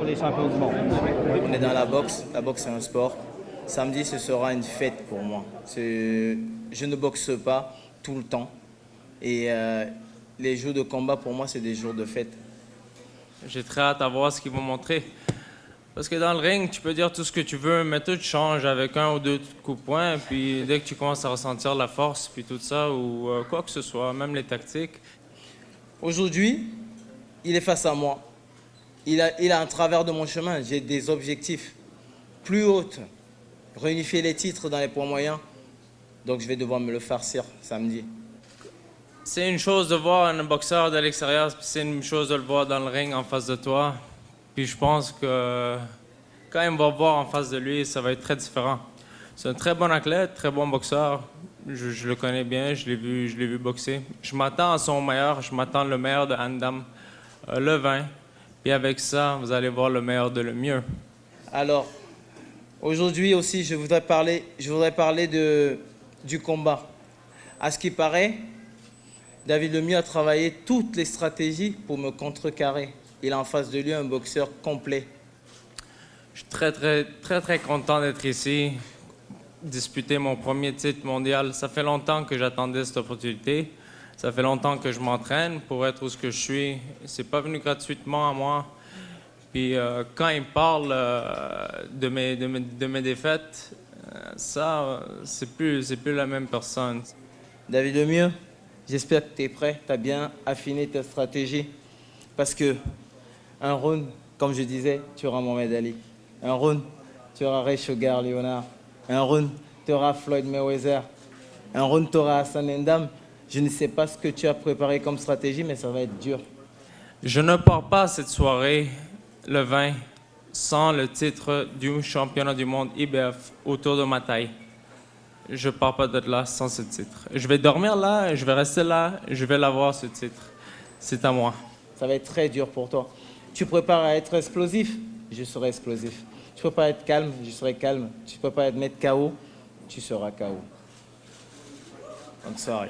des champions du monde. On est dans la boxe c'est un sport. Samedi, ce sera une fête pour moi. Je ne boxe pas tout le temps. Et les jours de combat, pour moi, c'est des jours de fête. J'ai très hâte à voir ce qu'ils vont montrer. Parce que dans le ring, tu peux dire tout ce que tu veux, mais tout change avec un ou deux coups de poing. Puis dès que tu commences à ressentir la force, puis tout ça, ou quoi que ce soit, même les tactiques. Aujourd'hui, il est face à moi. Il a un travers de mon chemin. J'ai des objectifs plus hauts. Réunifier les titres dans les poids moyens. Donc je vais devoir me le farcir samedi. C'est une chose de voir un boxeur de l'extérieur, puis c'est une chose de le voir dans le ring en face de toi. Puis je pense que quand il va voir en face de lui, ça va être très différent. C'est un très bon athlète, très bon boxeur. Je le connais bien, je l'ai vu boxer. Je m'attends à son meilleur, je m'attends le meilleur de Andam, le 20. Puis avec ça, vous allez voir le meilleur de le mieux. Alors, aujourd'hui aussi, je voudrais parler du combat. À ce qui paraît, David Lemieux a travaillé toutes les stratégies pour me contrecarrer. Il a en face de lui un boxeur complet. Je suis très content d'être ici, disputer mon premier titre mondial. Ça fait longtemps que j'attendais cette opportunité. Ça fait longtemps que je m'entraîne pour être où ce que je suis. C'est pas venu gratuitement à moi. Puis quand il parle de mes défaites, ça, c'est plus la même personne. David Lemieux, j'espère que tu es prêt, tu as bien affiné ta stratégie. Parce que un round, comme je disais, tu auras Mohamed Ali. Un round, tu auras Ray Sugar Leonard. Un round, tu auras Floyd Mayweather. Un round, tu auras Hassan Ndam. Je ne sais pas ce que tu as préparé comme stratégie, mais ça va être dur. Je ne pars pas cette soirée, le 20, sans le titre du championnat du monde IBF autour de ma taille. Je pars pas de là sans ce titre. Je vais dormir là, je vais rester là, je vais l'avoir ce titre. C'est à moi. Ça va être très dur pour toi. Tu prépares à être explosif, je serai explosif. Tu prépares à être calme, je serai calme. Tu prépares à te mettre KO, tu seras KO. Donc, sorry.